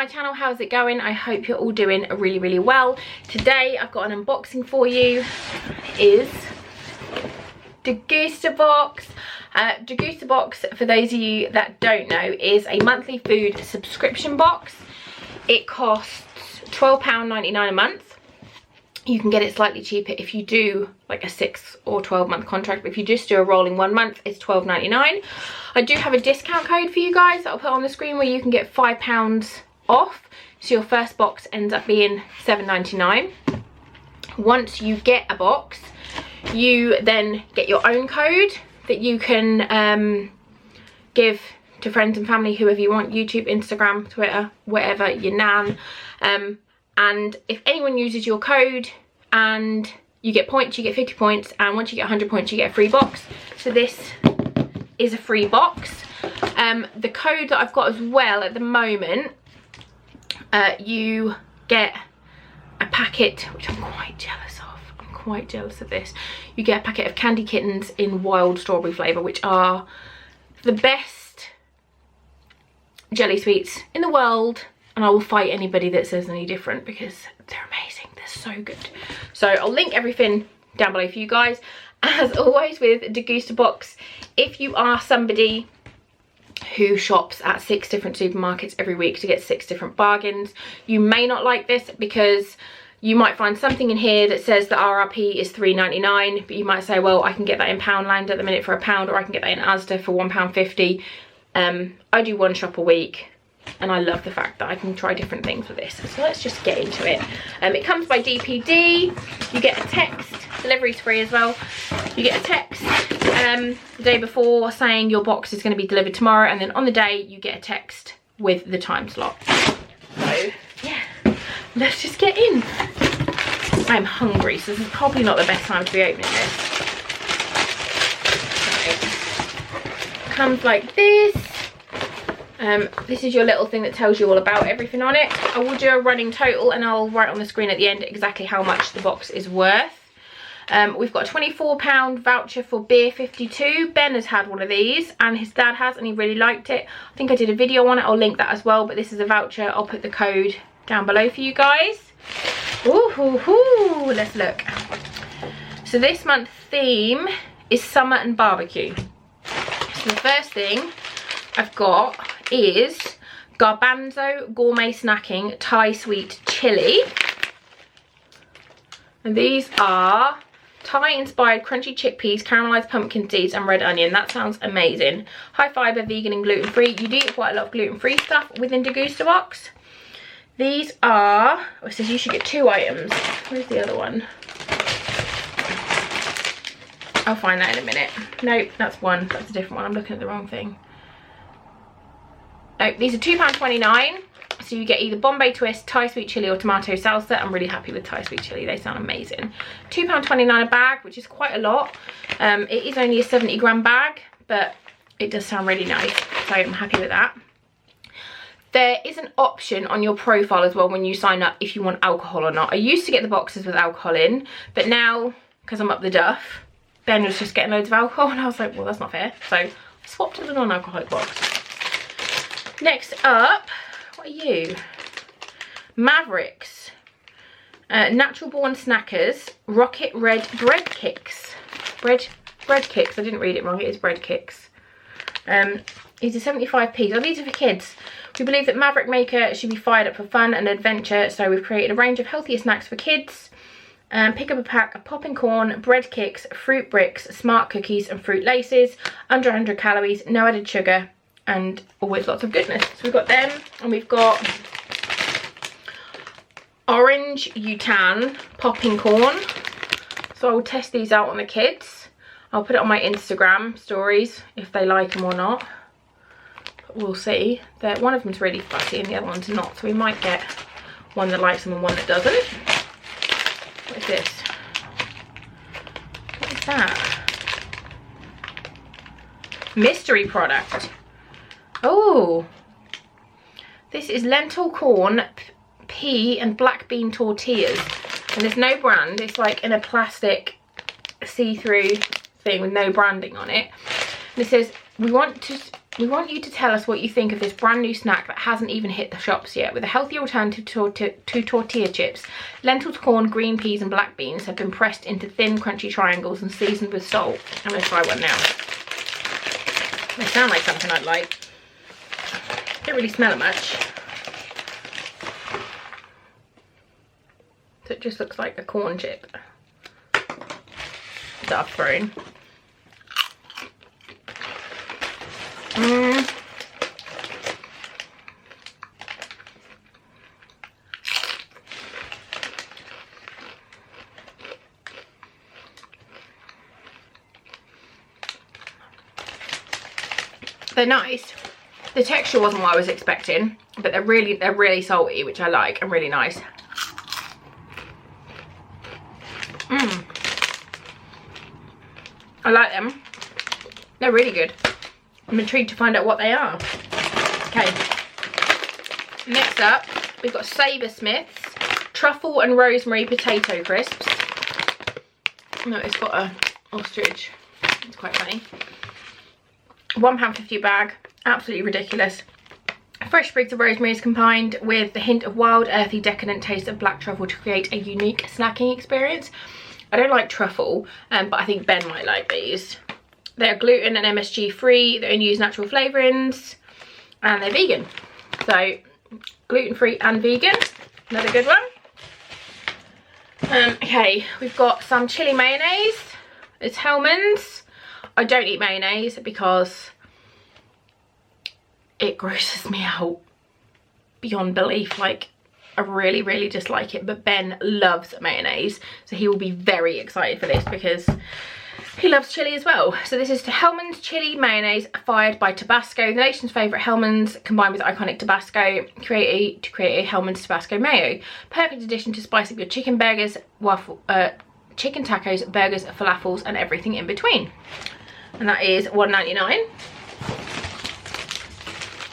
my channel. How's it going? I hope you're all doing really well. Today I've got an unboxing for you. It is Degustabox. Degustabox, for those of you that don't know, is a monthly food subscription box. It costs £12.99 a month. You can get it slightly cheaper if you do like a 6 or 12 month contract, but if you just do a rolling 1 month, it's £12.99. I do have a discount code for you guys that I'll put on the screen where you can get £5 off, so your first box ends up being £7.99. Once you get a box, you then get your own code that you can give to friends and family, whoever you want, YouTube, Instagram, Twitter, whatever, your nan. And if anyone uses your code and you get points, you get 50 points, and once you get 100 points you get a free box. So this is a free box. The code that I've got as well at the moment, you get a packet, which I'm quite jealous of. I'm quite jealous of this. You get a packet of Candy Kittens in wild strawberry flavour, which are the best jelly sweets in the world. And I will fight anybody that says any different because they're amazing. They're so good. So I'll link everything down below for you guys. As always with Degustabox, if you are somebody who shops at 6 different supermarkets every week to get 6 different bargains, you may not like this because you might find something in here that says the RRP is £3.99, but you might say, well, I can get that in Poundland at the minute for £1, or I can get that in Asda for £1.50. I do one shop a week, and I love the fact that I can try different things with this. So let's just get into it. It comes by DPD. You get a text, delivery's free as well. You get a text the day before saying your box is going to be delivered tomorrow, and then on the day you get a text with the time slot. So yeah, let's just get in. I'm hungry, so this is probably not the best time to be opening this. So, comes like this. This is your little thing that tells you all about everything on it. I will do a running total and I'll write on the screen at the end exactly how much the box is worth. We've got a £24 voucher for Beer 52. Ben has had one of these and his dad has, and he really liked it. I think I did a video on it. I'll link that as well, but this is a voucher. I'll put the code down below for you guys. Ooh, let's look. So this month's theme is summer and barbecue. So the first thing I've got is Garbanzo Gourmet Snacking Thai Sweet Chili. And these are Thai inspired crunchy chickpeas, caramelized pumpkin seeds and red onion. That sounds amazing. High fiber, vegan and gluten free. You do get quite a lot of gluten free stuff within Degustabox. These are, oh, it says you should get 2 items. Where's the other one? I'll find that in a minute. Nope, that's one. That's a different one. I'm looking at the wrong thing. Oh, these are £2.29, so you get either Bombay Twist, Thai Sweet Chili or Tomato Salsa. I'm really happy with Thai Sweet Chili, they sound amazing. £2.29 a bag, which is quite a lot. It is only a 70g bag, but it does sound really nice, so I'm happy with that. There is an option on your profile as well when you sign up if you want alcohol or not. I used to get the boxes with alcohol in, but now, because I'm up the duff, Ben was just getting loads of alcohol and I was like, well, that's not fair. So I swapped to the non-alcoholic box. Next up, what are you? Mavericks. Natural Born Snackers Rocket Red Bread Kicks. Bread Kicks, I didn't read it wrong, it is Bread Kicks. These are 75p. Oh, these are for kids. We believe that Maverick Maker should be fired up for fun and adventure, so we've created a range of healthier snacks for kids. Pick up a pack of popping corn, bread kicks, fruit bricks, smart cookies and fruit laces. Under 100 calories, no added sugar, and always lots of goodness. So we've got them, and we've got orange Utan popping corn. So I will test these out on the kids. I'll put it on my Instagram stories if they like them or not. But we'll see. One of them's really fussy and the other one's not, so we might get one that likes them and one that doesn't. What is this? What is that? Mystery product. Oh, this is lentil corn, pea and black bean tortillas, and there's no brand. It's like in a plastic see-through thing with no branding on it, and it says we want to We want you to tell us what you think of this brand new snack that hasn't even hit the shops yet. With a healthy alternative to tortilla chips, lentils, corn, green peas and black beans have been pressed into thin crunchy triangles and seasoned with salt. I'm going to try one now. They sound like something I'd like. Don't really smell it much. So it just looks like a corn chip that I've thrown. They're nice. The texture wasn't what I was expecting, but they're really salty, which I like, and really nice. I like them. They're really good. I'm intrigued to find out what they are. Okay. Next up, we've got Savor Smith's Truffle and Rosemary Potato Crisps. No, it's got a ostrich. It's quite funny. £1.50 a bag. Absolutely ridiculous. Fresh sprigs of rosemary is combined with the hint of wild, earthy, decadent taste of black truffle to create a unique snacking experience. I don't like truffle, but I think Ben might like these. They're gluten and MSG free. They only use natural flavourings, and they're vegan. So gluten free and vegan. Another good one. Okay, we've got some chili mayonnaise. It's Hellmann's. I don't eat mayonnaise because it grosses me out beyond belief. Like, I really dislike it, but Ben loves mayonnaise, so he will be very excited for this because he loves chili as well. So this is Hellmann's chili mayonnaise fired by Tabasco, the nation's favourite. Hellmann's combined with iconic Tabasco to create a Hellmann's Tabasco mayo. Perfect addition to spice up your chicken burgers, chicken tacos, burgers, falafels and everything in between. And that is $1.99.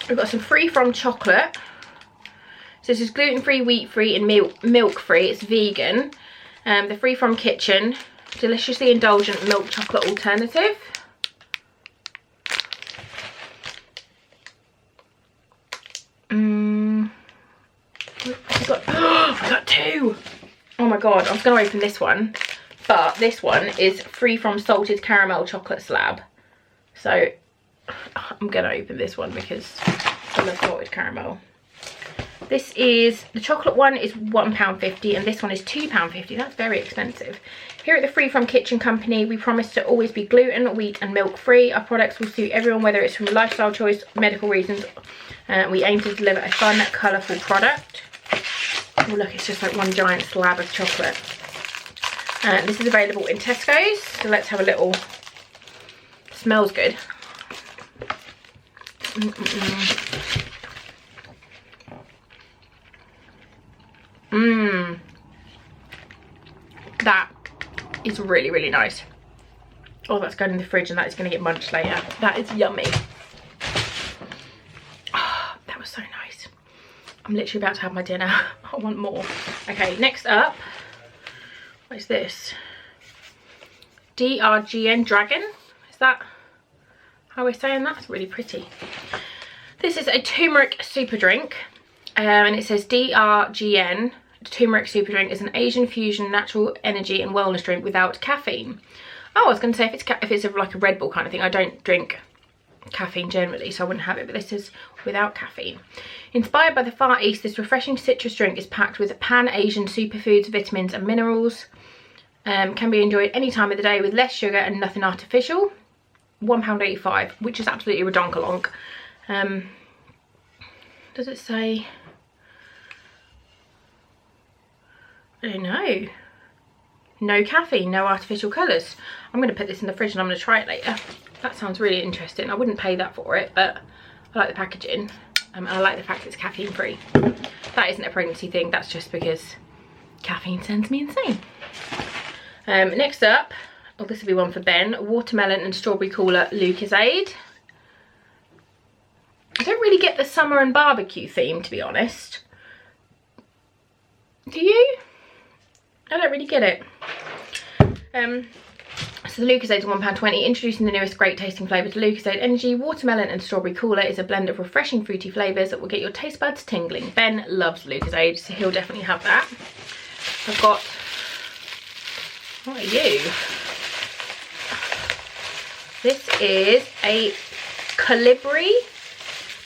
We've got some free from chocolate. So this is gluten-free, wheat-free and milk-free. It's vegan. The free from kitchen, deliciously indulgent milk chocolate alternative. I got two. Oh my god, I was going to open this one, but this one is free from salted caramel chocolate slab. So I'm going to open this one because I love salted caramel. This is, the chocolate one is £1.50 and this one is £2.50. That's very expensive. Here at the Free From Kitchen Company, we promise to always be gluten, wheat and milk free. Our products will suit everyone, whether it's from a lifestyle choice, medical reasons. We aim to deliver a fun, colourful product. Oh look, it's just like one giant slab of chocolate. This is available in Tesco's, so let's have a little, smells good. That is really nice. Oh, that's going in the fridge and that is going to get munched later. That is yummy. Oh, that was so nice. I'm literally about to have my dinner. I want more. Okay, next up, what is this? DRGN Dragon. Is that how we're saying that? It's really pretty. This is a turmeric super drink. And it says DRGN turmeric super drink is an Asian fusion natural energy and wellness drink without caffeine. Oh, I was going to say if it's like a Red Bull kind of thing. I don't drink caffeine generally, so I wouldn't have it, but this is without caffeine. Inspired by the Far East, this refreshing citrus drink is packed with pan-Asian superfoods, vitamins and minerals. Can be enjoyed any time of the day with less sugar and nothing artificial. £1.85, which is absolutely redonkalonk. Does it say? I don't know. No caffeine, no artificial colours. I'm going to put this in the fridge and I'm going to try it later. That sounds really interesting. I wouldn't pay that for it, but I like the packaging. And I like the fact it's caffeine free. That isn't a pregnancy thing, that's just because caffeine sends me insane. Next up, oh, this will be one for Ben. Watermelon and strawberry cooler Lucozade. I don't really get the summer and barbecue theme, to be honest. Do you? I don't really get it. So the Lucozade is £1.20. Introducing the newest great tasting flavours, Lucozade Energy Watermelon and Strawberry Cooler is a blend of refreshing fruity flavours that will get your taste buds tingling. Ben loves Lucozade, so he'll definitely have that. I've got, what are you? This is a Colibri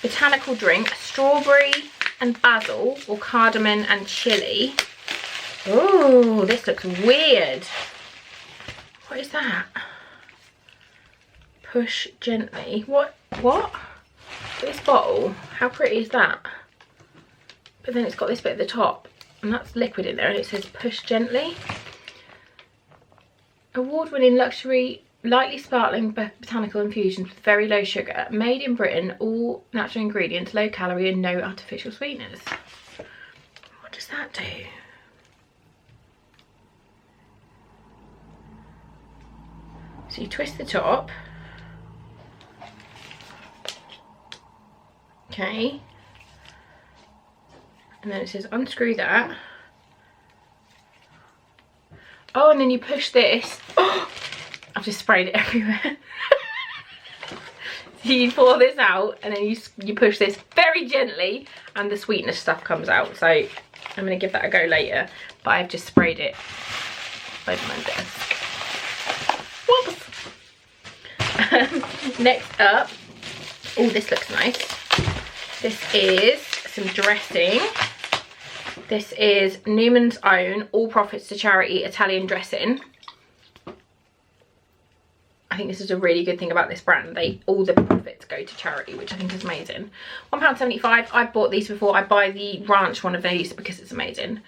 botanical drink, strawberry and basil, or cardamom and chili. Oh, this looks weird. What is that? Push gently. What? This bottle, how pretty is that? But then it's got this bit at the top, and that's liquid in there, and it says push gently. Award-winning luxury, lightly sparkling botanical infusions with very low sugar. Made in Britain, all natural ingredients, low calorie and no artificial sweeteners. What does that do? So you twist the top. Okay. And then it says unscrew that. Oh, and then you push this. Oh, I've just sprayed it everywhere. So you pour this out and then you push this very gently and the sweetness stuff comes out. So I'm going to give that a go later. But I've just sprayed it over my desk. Next up, oh, this looks nice. This is some dressing. This is Newman's Own All Profits to Charity Italian dressing. I think this is a really good thing about this brand. All the profits go to charity, which I think is amazing. £1.75. I've bought these before. I buy the ranch one of these because it's amazing.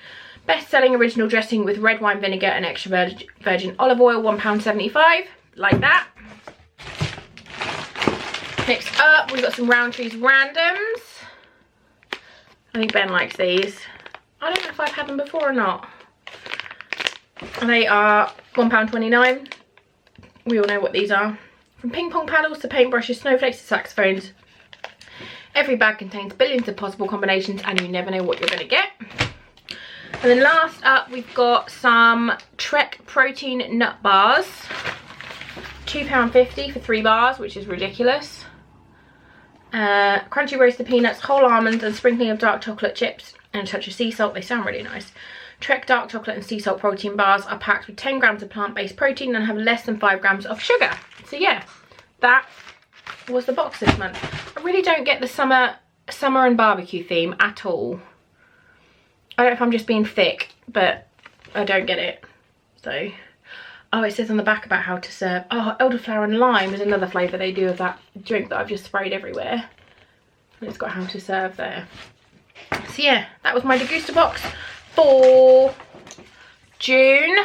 Best-selling original dressing with red wine vinegar and extra virgin olive oil, £1.75. Like that. Next up, we've got some Rowntree's Randoms. I think Ben likes these. I don't know if I've had them before or not. They are £1.29. We all know what these are. From ping pong paddles to paintbrushes, snowflakes to saxophones. Every bag contains billions of possible combinations and you never know what you're going to get. And then last up, we've got some Trek protein nut bars. £2.50 for 3 bars, which is ridiculous. Crunchy roasted peanuts, whole almonds and sprinkling of dark chocolate chips and a touch of sea salt. They sound really nice. Trek dark chocolate and sea salt protein bars are packed with 10 grams of plant-based protein and have less than 5 grams of sugar. So yeah, that was the box this month. I really don't get the summer and barbecue theme at all. I don't know if I'm just being thick, but I don't get it. So, oh, it says on the back about how to serve. Oh, elderflower and lime is another flavour they do of that drink that I've just sprayed everywhere. And it's got how to serve there. So yeah, that was my Degustabox for June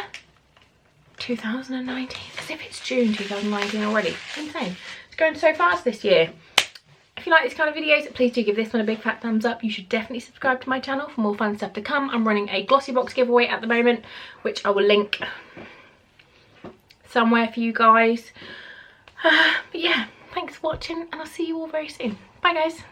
2019. As if it's June 2019 already. Insane. It's going so fast this year. If you like these kind of videos, please do give this one a big fat thumbs up. You should definitely subscribe to my channel for more fun stuff to come. I'm running a Glossy-Box giveaway at the moment, which I will link somewhere for you guys. But yeah, thanks for watching and I'll see you all very soon. Bye guys.